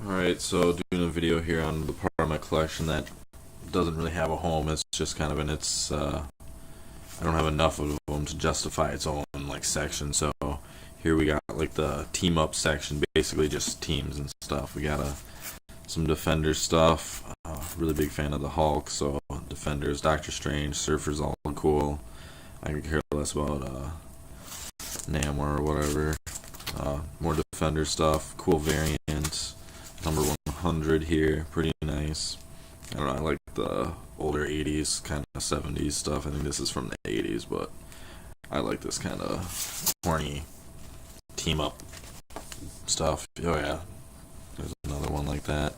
Alright, so doing a video here on the part of my collection that doesn't really have a home. It's just kind of in its, I don't have enough of them to justify its own, like, section. So here we got, like, the team up section, basically just teams and stuff. We got some Defender stuff. Really big fan of the Hulk, so Defenders, Doctor Strange, Surfer's all cool. I could care less about Namor or whatever. More Defender stuff, cool variant. Number 100 here, pretty nice. I don't know, I like the older 80s, kind of 70s stuff. I think this is from the 80s, but I like this kind of corny team up stuff. Oh yeah, there's another one like that.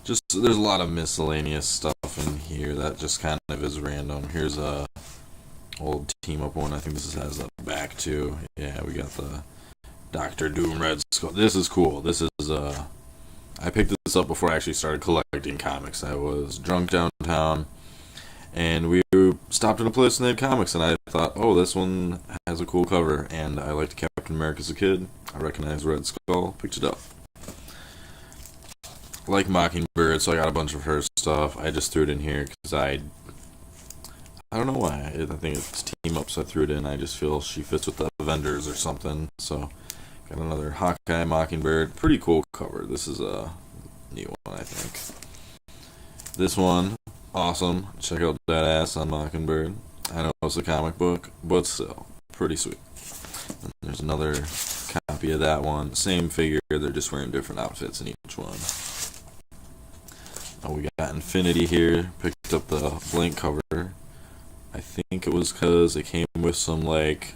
Just, there's a lot of miscellaneous stuff in here that just kind of is random. Here's a old team up one. I think this has a back too. Yeah, we got the Doctor Doom Red Skull. This is cool. This is I picked this up before I actually started collecting comics. I was drunk downtown, and we stopped in a place and they had comics, and I thought, oh, this one has a cool cover, and I liked Captain America as a kid. I recognized Red Skull, picked it up. Like Mockingbird, so I got a bunch of her stuff. I just threw it in here because I don't know why. I think it's team up, so I threw it in. I just feel she fits with the Avengers or something. So got another Hawkeye Mockingbird. Pretty cool cover. This is a new one, I think. This one, awesome. Check out that ass on Mockingbird. I know it's a comic book, but still, pretty sweet. And there's another copy of that one. Same figure, they're just wearing different outfits in each one. Oh, we got Infinity here. Picked up the blank cover. I think it was because it came with some, like,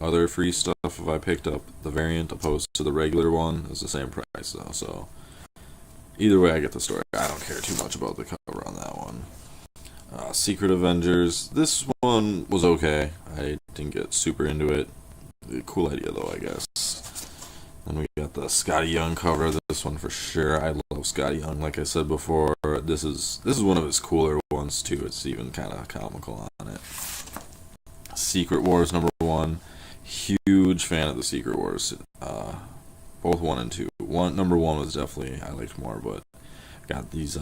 other free stuff. If I picked up the variant opposed to the regular one, it's the same price though. So either way, I get the story. I don't care too much about the cover on that one. Secret Avengers. This one was okay. I didn't get super into it. Cool idea though, I guess. Then we got the Scotty Young cover. This one for sure. I love Scotty Young. Like I said before, this is one of his cooler ones too. It's even kind of comical on it. Secret Wars #1. Huge fan of the Secret Wars. Both 1 and 2. Number 1 was definitely I liked more, but got these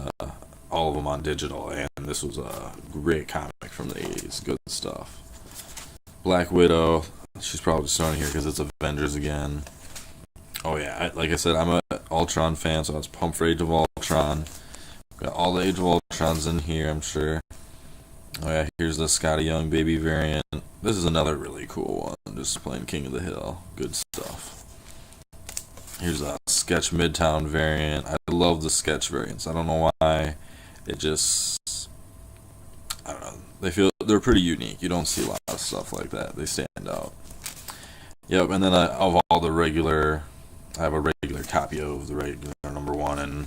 all of them on digital, and this was a great comic from the 80s. Good stuff. Black Widow. She's probably just on here because it's Avengers again. Oh yeah, like I said, I'm a Ultron fan, so I was pumped for Age of Ultron. Got all the Age of Ultrons in here, I'm sure. Oh yeah, here's the Scotty Young baby variant. This is another really cool one, just playing King of the Hill. Good stuff. Here's a Sketch Midtown variant. I love the Sketch variants. I don't know why. It just, I don't know. They're pretty unique. You don't see a lot of stuff like that. They stand out. Yep, and then of all the regular, I have a regular copy of the regular #1 and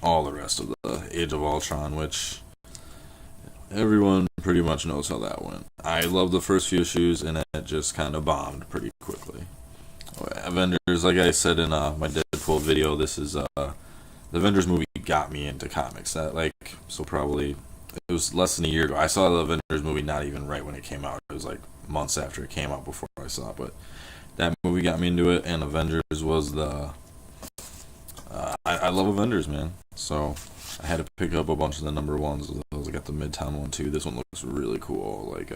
all the rest of the Age of Ultron, which everyone pretty much knows how that went. I love the first few issues, and it just kind of bombed pretty quickly. Avengers, like I said in my Deadpool video, this is the Avengers movie got me into comics. So probably it was less than a year ago. I saw the Avengers movie not even right when it came out. It was like months after it came out before I saw it, but that movie got me into it, and Avengers was the I love Avengers, man. So I had to pick up a bunch of the #1s of those. I got the Midtown one too. This one looks really cool. Like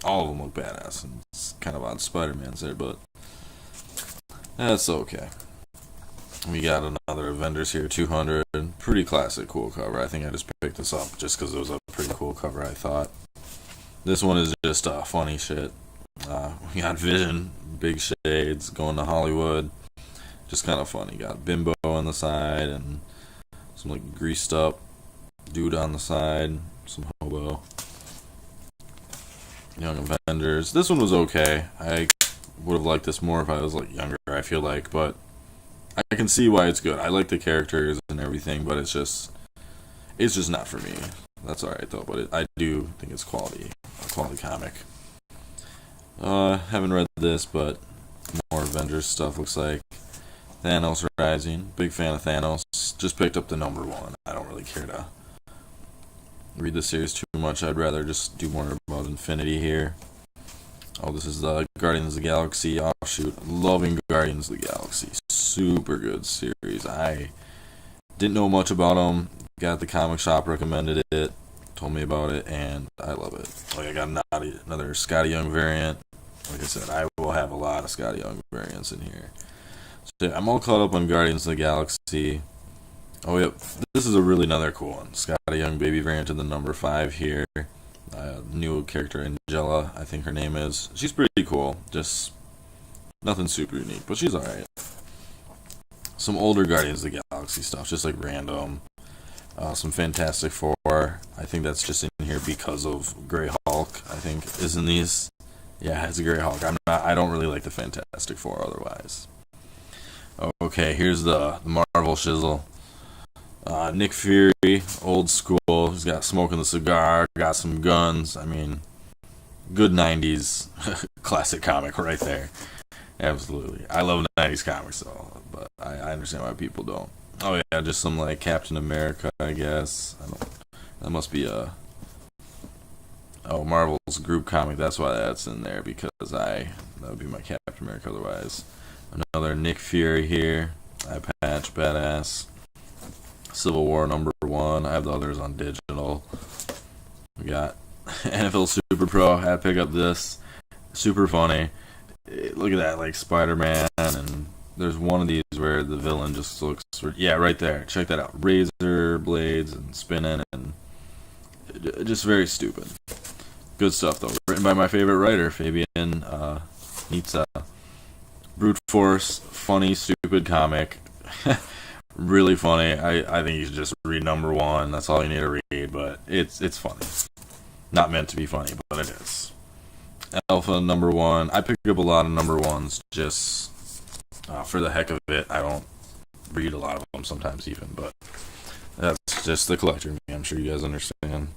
all of them look badass, and it's kind of odd Spider-Man's there, but that's okay. We got another Avengers here, 200. Pretty classic, cool cover. I think I just picked this up just because it was a pretty cool cover, I thought. This one is just funny shit. We got Vision, big shades, going to Hollywood. Just kind of funny. Got Bimbo on the side and some like greased up dude on the side, some hobo. Young Avengers. This one was okay. I would have liked this more if I was like younger, I feel like, but I can see why it's good. I like the characters and everything, but it's just not for me. That's alright though, but I do think it's a quality comic. Haven't read this, but more Avengers stuff looks like. Thanos Rising. Big fan of Thanos. Just picked up the #1. I don't really care to read the series too much. I'd rather just do more about Infinity here. Oh, this is the Guardians of the Galaxy offshoot. Loving Guardians of the Galaxy. Super good series. I didn't know much about them. Got the comic shop recommended it, told me about it, and I love it. Like, I got another Scotty Young variant. Like I said, I will have a lot of Scotty Young variants in here. So yeah, I'm all caught up on Guardians of the Galaxy. Oh, yep. This is a really another cool one. Scotty Young baby variant in the number 5 here. New character, Angela, I think her name is. She's pretty cool. Just nothing super unique, but she's alright. Some older Guardians of the Galaxy stuff, just like random. Some Fantastic Four. I think that's just in here because of Grey Hulk, I think, is in these. Yeah, it's a Grey Hulk. I don't really like the Fantastic Four otherwise. Okay, here's the Marvel shizzle. Nick Fury, old school. He's got smoking the cigar, got some guns. I mean, good 90s classic comic right there. Absolutely. I love 90s comics, though, but I understand why people don't. Oh, yeah, just some, like, Captain America, I guess. That must be Marvel's group comic. That's why that's in there, because that would be my Captain America otherwise. Another Nick Fury here. Eye patch, badass. Civil War #1. I have the others on digital. We got NFL Super Pro. I had to pick up this. Super funny. Look at that, like Spider-Man, and there's one of these where the villain just looks, yeah, right there. Check that out. Razor blades and spinning, and just very stupid. Good stuff, though. Written by my favorite writer, Fabian Nizza. Brute Force, funny, stupid comic. Really funny. I think you should just read #1. That's all you need to read, but it's funny. Not meant to be funny, but it is. Alpha #1. I pick up a lot of #1s just for the heck of it. I don't read a lot of them sometimes even, but that's just the collector in me. I'm sure you guys understand.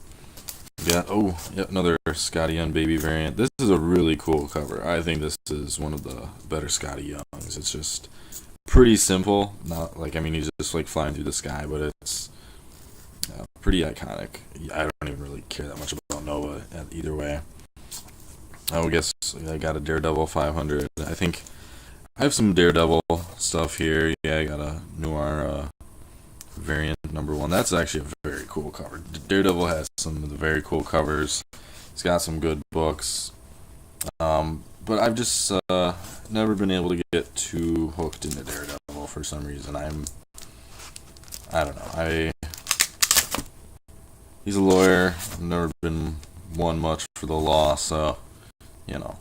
Another Scotty Young baby variant. This is a really cool cover. I think this is one of the better Scotty Youngs. It's just pretty simple. Not like, I mean, he's just like flying through the sky, but it's pretty iconic. I don't even really care that much about Nova either way. I guess I got a Daredevil 500. I think I have some Daredevil stuff here. Yeah, I got a Noir variant #1. That's actually a very cool cover. Daredevil has some of the very cool covers. He's got some good books. But I've just never been able to get too hooked into Daredevil for some reason. I don't know. He's a lawyer. I've never been one much for the law, so, you know.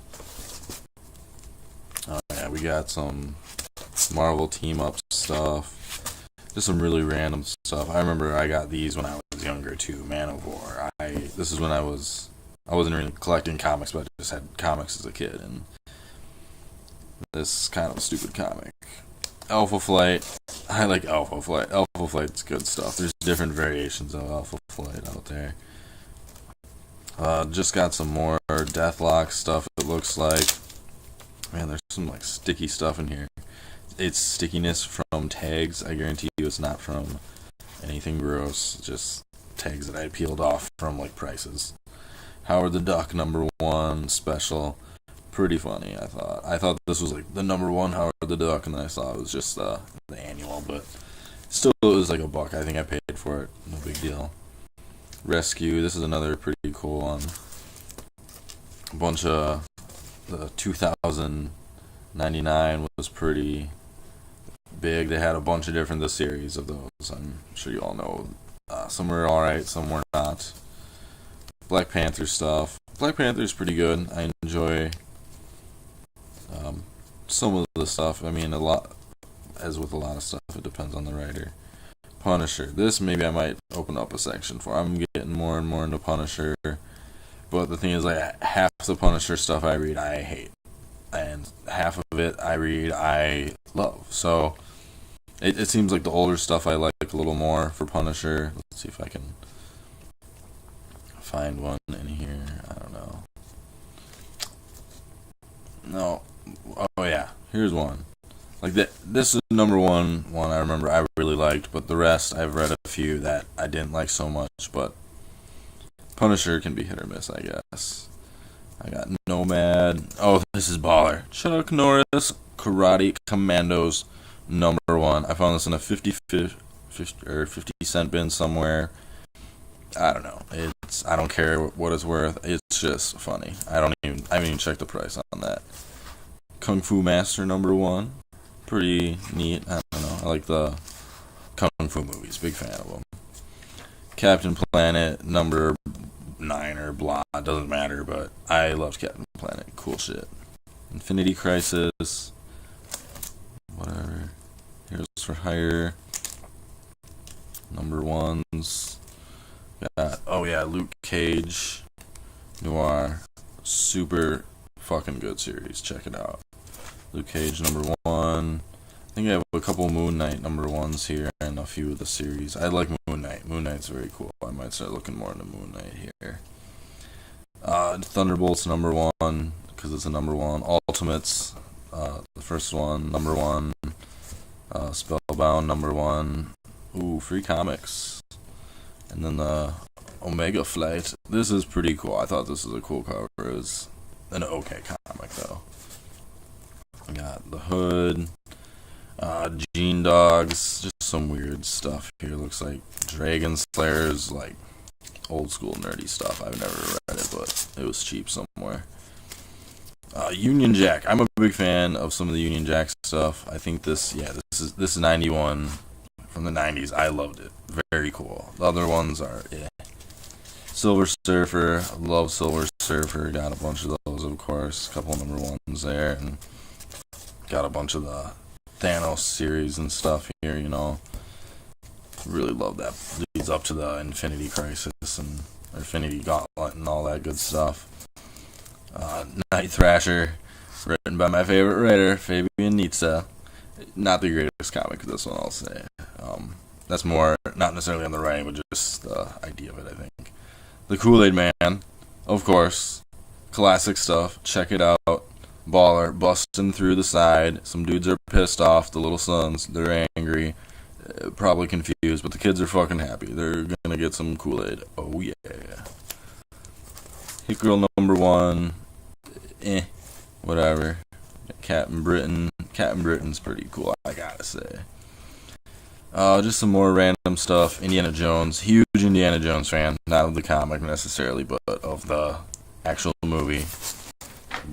Yeah, we got some Marvel team-up stuff. Just some really random stuff. I remember I got these when I was younger, too. Man of War. This is when I wasn't really collecting comics, but I just had comics as a kid, and this kind of stupid comic. Alpha Flight. I like Alpha Flight. Alpha Flight's good stuff. There's different variations of Alpha Flight out there. Just got some more Deathlock stuff, it looks like. Man, there's some like sticky stuff in here. It's stickiness from tags. I guarantee you it's not from anything gross. Just tags that I peeled off from like prices. Howard the Duck #1 special. Pretty funny, I thought. I thought this was like the #1 Howard the Duck, and then I saw it was just the annual, but still it was like $1. I think I paid for it. No big deal. Rescue. This is another pretty cool one. A bunch of the 2099 was pretty big. They had a bunch of different series of those. I'm sure you all know. Some were alright, some were not. Black Panther stuff. Black Panther's pretty good. I enjoy some of the stuff. I mean, a lot, as with a lot of stuff, it depends on the writer. Punisher. This maybe I might open up a section for. I'm getting more and more into Punisher. But the thing is, like, half the Punisher stuff I read, I hate. And half of it I read, I love. So, it seems like the older stuff I like a little more for Punisher. Let's see if I can find one in here. I don't know. No. Oh, yeah. Here's one. Like, this is #1 one I remember I really liked, but the rest, I've read a few that I didn't like so much, but Punisher can be hit or miss, I guess. I got Nomad. Oh, this is baller. Chuck Norris Karate Commandos #1. I found this in a 50 cent bin somewhere. I don't know. I don't care what it's worth. It's just funny. I haven't even checked the price on that. Kung Fu Master #1. Pretty neat. I don't know. I like the Kung Fu movies. Big fan of them. Captain Planet #9 or blah. Doesn't matter, but I loved Captain Planet. Cool shit. Infinity Crisis. Whatever. Heroes for Hire. #1s. Oh yeah, Luke Cage Noir. Super fucking good series. Check it out. Luke Cage #1. I think I have a couple Moon Knight #1s here and a few of the series. I like Moon Knight. Moon Knight's very cool. I might start looking more into Moon Knight here. Thunderbolts #1 because it's a #1. Ultimates, the first one #1. Spellbound #1. Ooh, free comics. And then the Omega Flight. This is pretty cool. I thought this was a cool cover. It was an okay comic though. I got the Hood. Gene Dogs. Just some weird stuff here. Looks like Dragon Slayers, like old school nerdy stuff. I've never read it, but it was cheap somewhere. Union Jack. I'm a big fan of some of the Union Jack stuff. I think this is 91 from the 90s. I loved it. Very cool. The other ones are Silver Surfer. I love Silver Surfer. Got a bunch of those, of course. A couple of #1s there, and got a bunch of the Thanos series and stuff here. Really love that. Leads up to the Infinity Crisis and Infinity Gauntlet and all that good stuff. Night Thrasher, written by my favorite writer, Fabian Nietzsche. Not the greatest comic, this one I'll say. That's more, not necessarily on the writing, but just the idea of it, I think. The Kool-Aid Man, of course. Classic stuff. Check it out. Baller, busting through the side. Some dudes are pissed off, the little sons. They're angry. Probably confused, but the kids are fucking happy. They're gonna get some Kool-Aid. Oh, yeah. Hit Girl #1. Whatever. Captain Britain. Captain Britain's pretty cool, I gotta say. Just some more random stuff. Indiana Jones. Huge Indiana Jones fan. Not of the comic necessarily, but of the actual movie.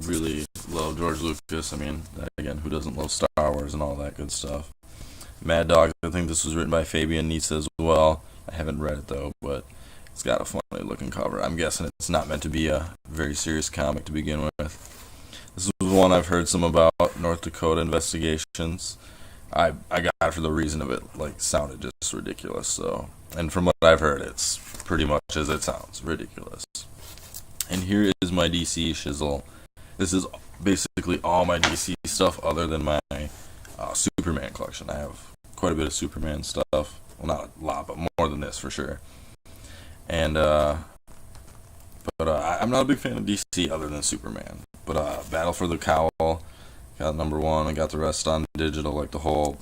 Really love George Lucas. I mean, again, who doesn't love Star Wars and all that good stuff? Mad Dog. I think this was written by Fabian Nietzsche as well. I haven't read it though, but it's got a funny looking cover. I'm guessing it's not meant to be a very serious comic to begin with. This was one I've heard some about, North Dakota Investigations. I got it for the reason of it, like, sounded just ridiculous. So, and from what I've heard, it's pretty much as it sounds, ridiculous. And here is my DC shizzle. This is basically all my DC stuff other than my Superman collection. I have quite a bit of Superman stuff. Well, not a lot, but more than this for sure. And I'm not a big fan of DC other than Superman. But Battle for the Cowl got #1. I got the rest on digital, like the whole